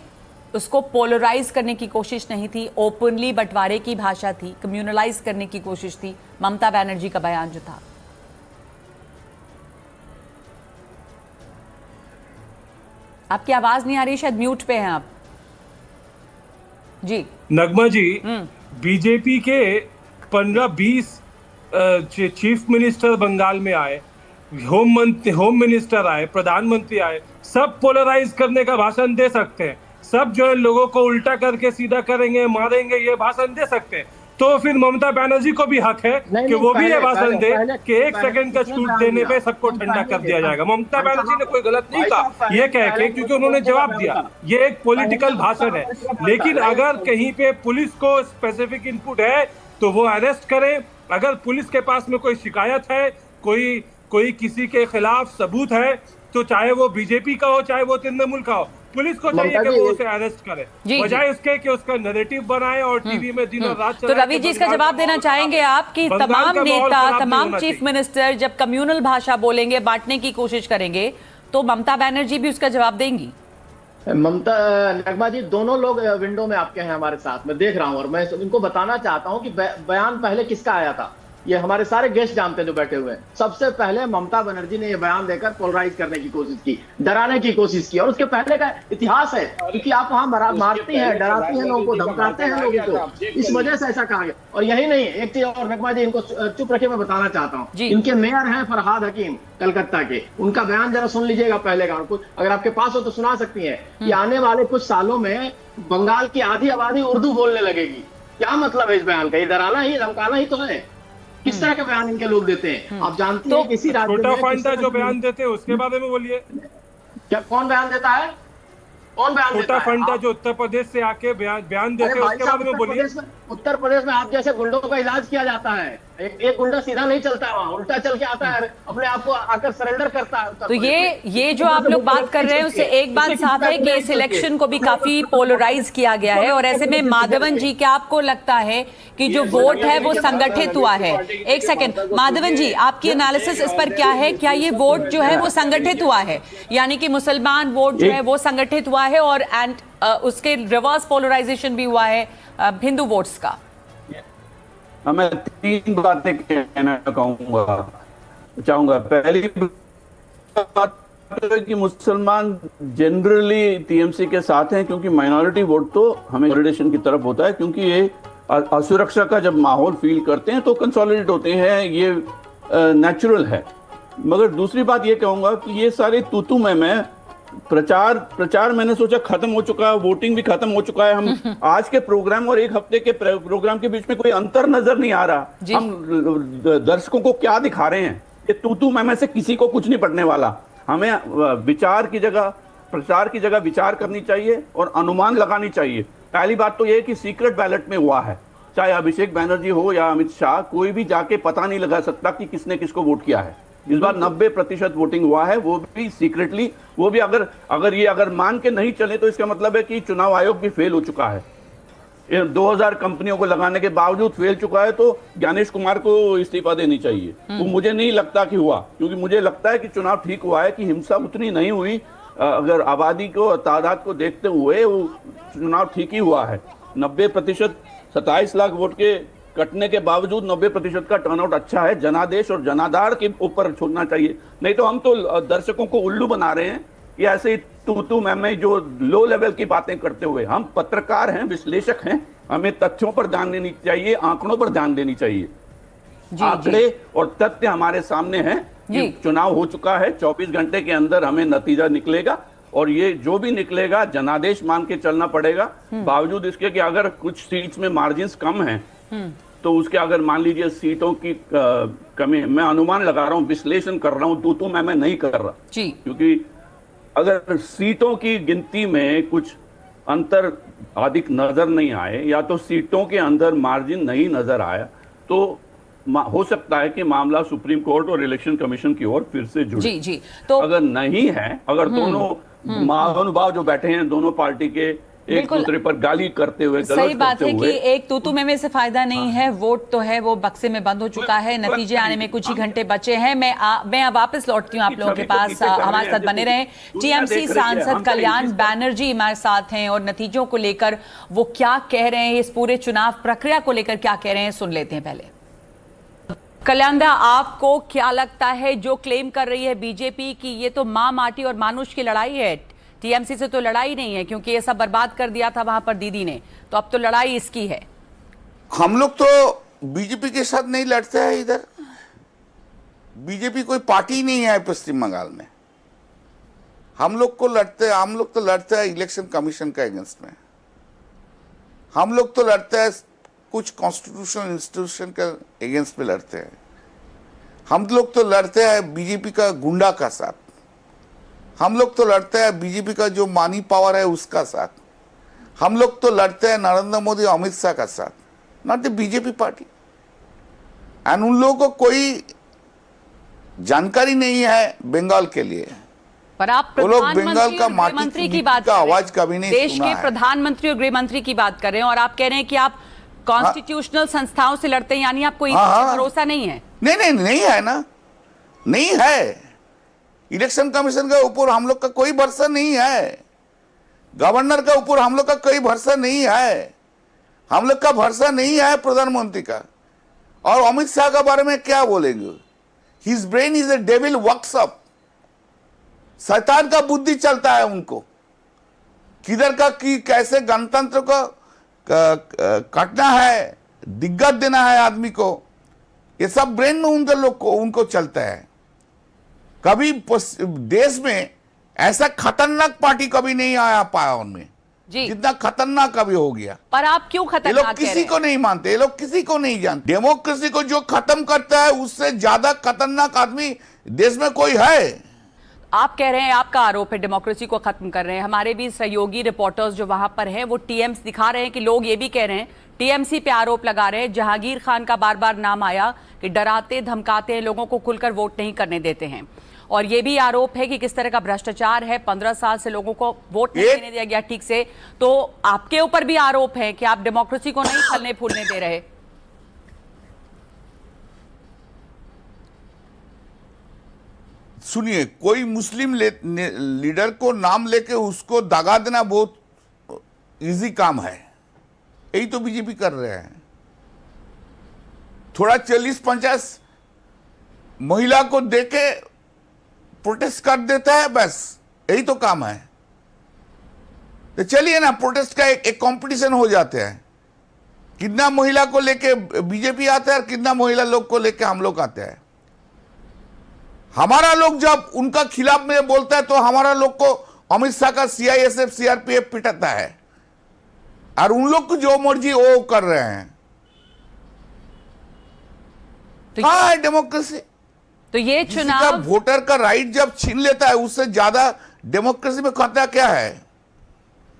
Speaker 1: उसको पोलराइज करने की कोशिश नहीं थी, ओपनली बंटवारे की भाषा थी, कम्युनलाइज करने की कोशिश थी ममता बनर्जी का बयान जो था? आपकी आवाज नहीं आ रही, शायद म्यूट पे हैं आप जी।
Speaker 9: नगमा जी, बीजेपी के 15-20 चीफ मिनिस्टर बंगाल में आए, होम मिनिस्टर आए, प्रधानमंत्री आए, सब पोलराइज करने का भाषण दे सकते हैं। सब जो है लोगों को उल्टा करके सीधा करेंगे, मारेंगे, ये भाषण दे सकते हैं। तो फिर ममता बनर्जी को भी हक है कि वो भी ये भाषण दे कि 1 सेकंड का छूट देने पे सबको ठंडा कर दिया जाएगा। ममता बनर्जी ने कोई गलत नहीं कहा ये कह के, क्योंकि उन्होंने जवाब दिया। ये एक पॉलिटिकल भाषण है। लेकिन अगर कहीं पे पुलिस को स्पेसिफिक इनपुट है तो वो अरेस्ट करें। अगर पुलिस के पास में कोई शिकायत है, कोई किसी के खिलाफ सबूत है, तो चाहे वो बीजेपी का हो चाहे वो तृणमूल का हो, पुलिस को चाहिए कि वो उसे अरेस्ट करे, बजाय उसके कि उसका नैरेटिव बनाए और टीवी में दिनों रात।
Speaker 1: तो रवि जी इसका जवाब देना चाहेंगे आप कि तमाम नेता, तमाम चीफ मिनिस्टर जब कम्युनल भाषा बोलेंगे, बांटने की कोशिश करेंगे, तो ममता बनर्जी भी उसका जवाब देंगी?
Speaker 14: ममता नगमा जी दोनों लोग विंडो में आपके हैं हमारे साथ, मैं देख रहा हूं और मैं इनको बताना चाहता हूं कि बयान पहले किसका आया था। ये हमारे सारे गेस्ट जानते हैं जो बैठे हुए हैं। सबसे पहले ममता बनर्जी ने ये बयान देकर पोलराइज करने की कोशिश की, डराने की कोशिश की, और उसके पहले का इतिहास है, क्योंकि आप वहां मारती हैं, डराती हैं लोगों को, धमकाते हैं लोगों को, इस वजह से ऐसा कहा गया। और यही नहीं, एक चीज और नगमा जी इनको चुप रखे, मैं बताना चाहता हूँ। इनके मेयर हैं फरहाद हकीम कलकत्ता के, उनका बयान जरा सुन लीजिएगा पहले का, अगर आपके पास हो तो सुना सकती है कि आने वाले कुछ सालों में बंगाल की आधी आबादी उर्दू बोलने लगेगी। क्या मतलब है इस बयान का? ये डराना ही, धमकाना ही तो है। किस तरह के बयान इनके लोग देते हैं आप जानते हैं? किसी राज्य में
Speaker 9: छोटा फंडा जो बयान देते हैं उसके बारे में बोलिए।
Speaker 14: क्या कौन बयान देता है? कौन बयान देता है?
Speaker 9: छोटा फंडा जो उत्तर प्रदेश से आके बयान देते हैं उसके बारे में बोलिए।
Speaker 14: उत्तर प्रदेश में आप जैसे गुंडों का इलाज किया जाता है। एक गुंडा सीधा नहीं चलता है, वहां उल्टा चल के आता है, अपने आप को आकर सरेंडर करता है।
Speaker 1: तो ये जो आप लोग बात कर रहे हैं उससे एक बात साफ है कि इस इलेक्शन को भी काफी पोलराइज किया गया है। और ऐसे में माधवन जी, क्या आपको लगता है कि जो वोट है वो संगठित हुआ है? एक सेकंड माधवन जी, आपकी एनालिसिस इस पर क्या है? क्या ये वोट जो है वो संगठित हुआ है, यानी कि मुसलमान वोट जो है वो संगठित हुआ है और उसके रिवर्स पोलराइजेशन भी हुआ है हिंदू वोट्स का?
Speaker 11: मैं 3 बातें कहना चाहूंगा। पहली बात कि मुसलमान जनरली टीएमसी के साथ हैं, क्योंकि माइनॉरिटी वोट तो हमें कंसोलिडेशन की तरफ होता है, क्योंकि ये असुरक्षा का जब माहौल फील करते हैं तो कंसोलिडेट होते हैं, ये नेचुरल है। मगर दूसरी बात ये कहूंगा कि ये सारे तूतू मैं प्रचार मैंने सोचा खत्म हो चुका है, वोटिंग भी खत्म हो चुका है। हम आज के प्रोग्राम और एक हफ्ते के प्रोग्राम के बीच में कोई अंतर नजर नहीं आ रहा। हम दर्शकों को क्या दिखा रहे हैं? ये तूतू मैं से किसी को कुछ नहीं पड़ने वाला। हमें विचार की जगह प्रचार की जगह विचार करनी चाहिए और अनुमान लगानी चाहिए। पहली बात तो यह कि सीक्रेट बैलेट में हुआ है, चाहे अभिषेक बैनर्जी हो या अमित शाह, कोई भी जाके पता नहीं लगा सकता कि किसने किसको वोट किया है। इस बार 90% वोटिंग हुआ है, वो भी सीक्रेटली। वो भी अगर मान के नहीं चले तो इसका मतलब है कि चुनाव आयोग भी फेल हो चुका है। 2000 कंपनियों को लगाने के बावजूद फेल चुका है, तो ज्ञानेश कुमार को इस्तीफा देनी चाहिए। वो मुझे नहीं लगता कि हुआ, क्योंकि मुझे लगता है कि चुनाव ठीक हुआ है, कि हिंसा उतनी नहीं हुई। अगर आबादी को, तादाद को देखते हुए वो चुनाव ठीक ही हुआ है। 90%, 27 लाख वोट के कटने के बावजूद 90% का टर्नआउट अच्छा है। जनादेश और जनाधार के ऊपर छोड़ना चाहिए, नहीं तो हम तो दर्शकों को उल्लू बना रहे हैं कि ऐसे तू मैं जो लो लेवल की बातें करते हुए। हम पत्रकार हैं, विश्लेषक हैं, हमें तथ्यों पर ध्यान देनी चाहिए, आंकड़ों पर ध्यान देनी चाहिए। आंकड़े और तथ्य हमारे सामने हैं कि चुनाव हो चुका है, 24 घंटे के अंदर हमें नतीजा निकलेगा, और ये जो भी निकलेगा जनादेश मान के चलना पड़ेगा। बावजूद इसके कि अगर कुछ सीट्स में मार्जिन्स कम हैं, तो उसके अगर मान लीजिए सीटों की कमी, मैं अनुमान लगा रहा हूं, विश्लेषण कर रहा हूं, तो मैं नहीं कर रहा, क्योंकि अगर सीटों की गिनती में कुछ अंतर अधिक नजर नहीं आए, या तो सीटों के अंदर मार्जिन नहीं नजर आया, तो हो सकता है कि मामला सुप्रीम कोर्ट और इलेक्शन कमीशन की ओर फिर से जुड़े। तो अगर नहीं है, अगर दोनों महानुभाव जो बैठे हैं दोनों पार्टी के एक दूसरे पर गाली करते हुए,
Speaker 1: सही बात है कि एक तूतू में से फायदा नहीं है। वोट तो है वो बक्से में बंद हो चुका है, नतीजे आने में कुछ ही घंटे बचे हैं। मैं अब वापस लौटती हूँ आप लोगों के पास, हमारे साथ बने रहें। टीएमसी सांसद कल्याण बैनर्जी हमारे साथ हैं, और नतीजों को लेकर वो क्या कह रहे हैं, इस पूरे चुनाव प्रक्रिया को लेकर क्या कह रहे हैं, सुन लेते हैं पहले। कल्याण, आपको क्या लगता है जो क्लेम कर रही है बीजेपी की ये तो मां माटी और मानुष की लड़ाई है, टीएमसी से तो लड़ाई नहीं है, क्योंकि ये सब बर्बाद कर दिया था वहां पर दीदी ने, तो अब तो लड़ाई इसकी है।
Speaker 6: हम लोग तो बीजेपी के साथ नहीं लड़ते हैं। इधर बीजेपी कोई पार्टी नहीं है पश्चिम बंगाल में। हम लोग तो लड़ते हैं इलेक्शन कमीशन के अगेंस्ट में। हम लोग तो लड़ते हैं कुछ कॉन्स्टिट्यूशनल इंस्टीट्यूशन के अगेंस्ट में लड़ते हैं। हम लोग तो लड़ते हैं बीजेपी का गुंडा का साथ। हम लोग तो लड़ते हैं बीजेपी का जो मनी पावर है उसका साथ। हम लोग तो लड़ते हैं नरेंद्र मोदी अमित शाह का साथ, not the BJP party. And उन लोगों को कोई जानकारी नहीं है बंगाल के लिए।
Speaker 1: पर आप प्रधानमंत्री की बात कर रहे हैं, आवाज कभी नहीं देश के प्रधानमंत्री और गृह मंत्री की बात कर रहे हैं, और आप कह रहे हैं कि आप कॉन्स्टिट्यूशनल संस्थाओं से लड़ते हैं, यानी आपको भरोसा नहीं है।
Speaker 6: नहीं है ना, नहीं है। इलेक्शन कमीशन के ऊपर हम लोग का कोई भरोसा नहीं है। गवर्नर के ऊपर हम लोग का कोई भरोसा नहीं है। हम लोग का भरोसा नहीं है प्रधानमंत्री का। और अमित शाह के बारे में क्या बोलेंगे? His brain is a devil workshop. शैतान का बुद्धि चलता है उनको, किधर का कि कैसे गणतंत्र को काटना है, दिग्गज देना है आदमी को, ये सब ब्रेन में उनको चलता है। कभी देश में ऐसा खतरनाक पार्टी कभी नहीं आया पाया उनमें, जितना खतरनाक कभी हो गया।
Speaker 1: पर आप क्यों खतरनाक
Speaker 6: ये लोग किसी को नहीं मानते, ये लोग किसी को नहीं जानते। डेमोक्रेसी को जो खत्म करता है उससे ज्यादा खतरनाक आदमी देश में कोई है?
Speaker 1: आप कह रहे हैं, आपका आरोप है डेमोक्रेसी को खत्म कर रहे हैं। हमारे भी सहयोगी रिपोर्टर्स जो वहां पर हैं वो टीएमसी दिखा रहे हैं कि लोग ये भी कह रहे हैं, टीएमसी पे आरोप लगा रहे हैं। जहांगीर खान का बार बार नाम आया कि डराते धमकाते हैं, लोगों को खुलकर वोट नहीं करने देते हैं। और ये भी आरोप है कि किस तरह का भ्रष्टाचार है, 15 साल से लोगों को वोट नहीं देने दिया गया ठीक से। तो आपके ऊपर भी आरोप है कि आप डेमोक्रेसी को नहीं फलने फूलने दे रहे।
Speaker 6: सुनिए, कोई मुस्लिम लीडर को नाम लेके उसको दगा देना बहुत इजी काम है। यही तो बीजेपी कर रहे हैं। थोड़ा 40-50 महिला को देके प्रोटेस्ट कर देता है, बस यही तो काम है। तो चलिए ना, प्रोटेस्ट का एक कंपटीशन हो जाते हैं, कितना महिला को लेके बीजेपी आता है और कितना महिला लोग को लेके हम लोग आते हैं। हमारा लोग जब उनका खिलाफ में बोलता है तो हमारा लोग को अमित शाह का CISF CRPF पिटाता है, और उन लोग को जो मर्जी वो कर रहे हैं। कहाँ है डेमोक्रेसी?
Speaker 1: तो ये
Speaker 6: किसी का
Speaker 1: चुनाव
Speaker 6: वोटर का राइट जब छीन लेता है, उससे ज्यादा डेमोक्रेसी में खतरा क्या है?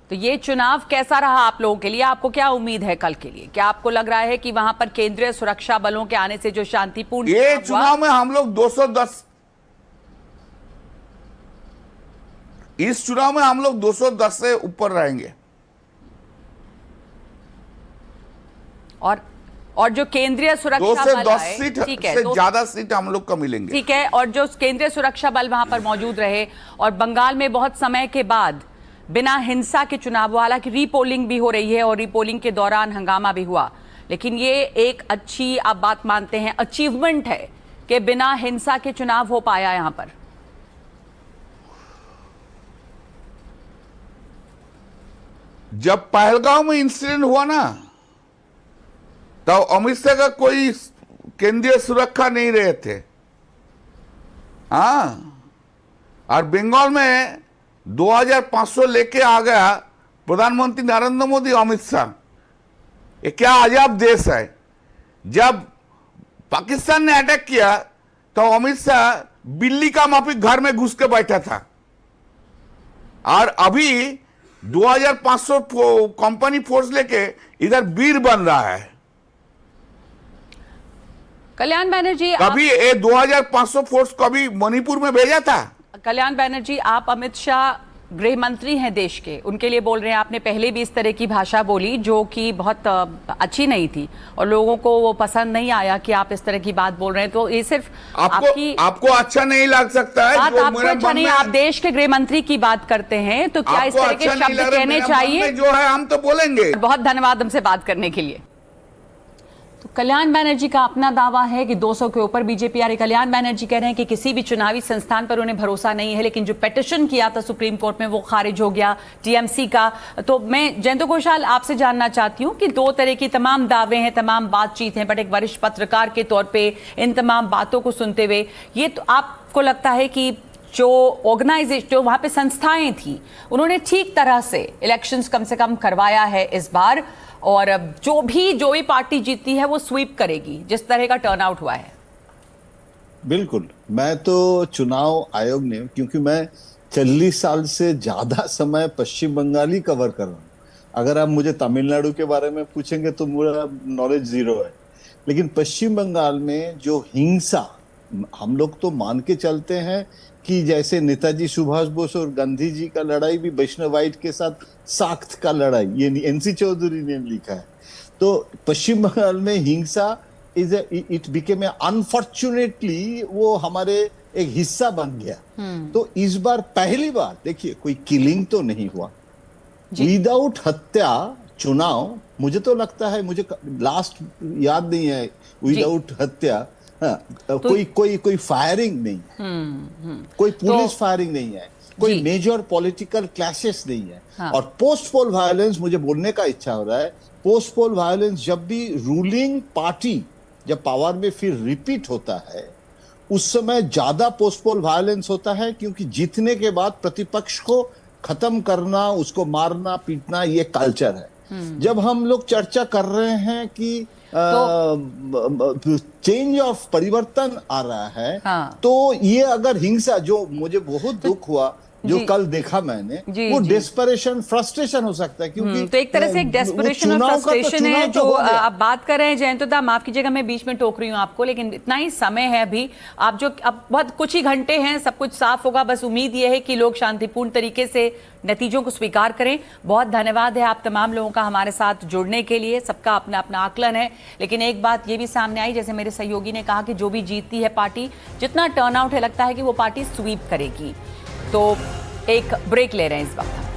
Speaker 1: तो ये चुनाव कैसा रहा आप लोगों के लिए? आपको क्या उम्मीद है कल के लिए? क्या आपको लग रहा है कि वहां पर केंद्रीय सुरक्षा बलों के आने से जो शांतिपूर्ण
Speaker 6: ये चुनाव में हम लोग 210, इस चुनाव में हम लोग 210 से ऊपर रहेंगे।
Speaker 1: और जो केंद्रीय सुरक्षा
Speaker 6: 2 से
Speaker 1: बल
Speaker 6: 10
Speaker 1: आए,
Speaker 6: सीट
Speaker 1: ठीक है,
Speaker 6: से ज्यादा सीट हम लोग को मिलेंगे।
Speaker 1: ठीक है, और जो केंद्रीय सुरक्षा बल वहां पर मौजूद रहे, और बंगाल में बहुत समय के बाद बिना हिंसा के चुनाव हुआ, हालांकि रीपोलिंग भी हो रही है और रीपोलिंग के दौरान हंगामा भी हुआ, लेकिन ये एक अच्छी, आप बात मानते हैं, अचीवमेंट है कि बिना हिंसा के चुनाव हो पाया यहां पर।
Speaker 6: जब पहलगांव में इंसिडेंट हुआ ना, तो अमित शाह का कोई केंद्रीय सुरक्षा नहीं रहे थे। हाँ, और बंगाल में 2500 लेके आ गया प्रधानमंत्री नरेंद्र मोदी, अमित शाह। ये क्या अजब देश है। जब पाकिस्तान ने अटैक किया तो अमित शाह बिल्ली का माफिक घर में घुस के बैठा था, और अभी 2500 कंपनी फोर्स लेके इधर वीर बन रहा है।
Speaker 1: कल्याण बैनर्जी,
Speaker 6: कभी ये 2500 फोर्स कभी मणिपुर में भेजा था?
Speaker 1: कल्याण बैनर्जी, आप अमित शाह गृह मंत्री हैं देश के, उनके लिए बोल रहे हैं। आपने पहले भी इस तरह की भाषा बोली जो कि बहुत अच्छी नहीं थी और लोगों को वो पसंद नहीं आया कि आप इस तरह की बात बोल रहे हैं। तो ये सिर्फ
Speaker 6: आपको अच्छा नहीं लग सकता है?
Speaker 1: बात आपको अच्छा नहीं, आप देश के गृह मंत्री की बात करते हैं, तो क्या इस तरह के शब्द कहने चाहिए?
Speaker 6: जो है हम तो बोलेंगे।
Speaker 1: बहुत धन्यवाद हमसे बात करने के लिए। तो कल्याण बैनर्जी का अपना दावा है कि 200 के ऊपर बीजेपी आ रही। कल्याण बैनर्जी कह रहे हैं कि किसी भी चुनावी संस्थान पर उन्हें भरोसा नहीं है, लेकिन जो पिटीशन किया था सुप्रीम कोर्ट में वो खारिज हो गया टीएमसी का। तो मैं जयंत घोषाल आपसे जानना चाहती हूं कि दो तरह की तमाम दावे हैं, तमाम बातचीत हैं, बट एक वरिष्ठ पत्रकार के तौर पर इन तमाम बातों को सुनते हुए ये तो आपको लगता है कि जो ऑर्गेनाइजेशन, जो वहां पे संस्थाएं थी, उन्होंने ठीक तरह से इलेक्शंस कम से कम करवाया है इस बार, और जो भी पार्टी जीतती है वो स्वीप करेगी, जिस तरह का टर्नआउट हुआ है?
Speaker 10: बिल्कुल। मैं तो चुनाव आयोग ने, क्योंकि मैं 40 साल से ज्यादा समय पश्चिम बंगाल ही कवर कर रहा हूँ। अगर आप मुझे तमिलनाडु के बारे में पूछेंगे तो मेरा नॉलेज जीरो है, लेकिन पश्चिम बंगाल में जो हिंसा, हम लोग तो मान के चलते हैं कि जैसे नेताजी सुभाष बोस और गांधी जी का लड़ाई भी वैष्णवाइट के साथ साख्त का लड़ाई, ये NC चौधरी ने लिखा है। तो पश्चिम बंगाल में हिंसा इट बिकेम अनफॉर्चुनेटली वो हमारे एक हिस्सा बन गया। तो इस बार पहली बार देखिए कोई किलिंग तो नहीं हुआ, विदाउट हत्या चुनाव, मुझे तो लगता है, मुझे लास्ट याद नहीं है, विदाउट हत्या कोई फायरिंग नहीं है, कोई पुलिस फायरिंग नहीं है, कोई मेजर पॉलिटिकल क्लैशेस नहीं है। हाँ। और पोस्ट पोल वायलेंस, मुझे बोलने का इच्छा हो रहा है, पोस्ट पोल वायलेंस जब भी रूलिंग पार्टी जब पावर में फिर रिपीट होता है, उस समय ज्यादा पोस्ट पोल वायलेंस होता है, क्योंकि जीतने के बाद प्रतिपक्ष को खत्म करना, उसको मारना पीटना, ये कल्चर है। जब हम लोग चर्चा कर रहे हैं कि चेंज ऑफ परिवर्तन आ रहा है, हाँ। तो ये अगर हिंसा, जो मुझे बहुत दुख हुआ जो कल देखा मैंने, वो डेस्परेशन, फ्रस्ट्रेशन हो सकता है, क्योंकि
Speaker 1: तो एक तरह से एक डेस्परेशन और फ्रस्ट्रेशन है जो आप बात कर रहे हैं। जयंतदा, माफ कीजिएगा मैं बीच में टोक रही हूँ आपको, लेकिन इतना ही समय है अभी, आप जो अब बहुत कुछ ही घंटे हैं, सब कुछ साफ होगा। बस उम्मीद ये है कि लोग शांतिपूर्ण तरीके से नतीजों को स्वीकार करें। बहुत धन्यवाद है आप तमाम लोगों का हमारे साथ जुड़ने के लिए, सबका अपना अपना आकलन है। लेकिन एक बात ये भी सामने आई, जैसे मेरे सहयोगी ने कहा कि जो भी जीतती है पार्टी, जितना टर्नआउट है, लगता है कि वो पार्टी स्वीप करेगी। तो एक ब्रेक ले रहे हैं इस वक्त।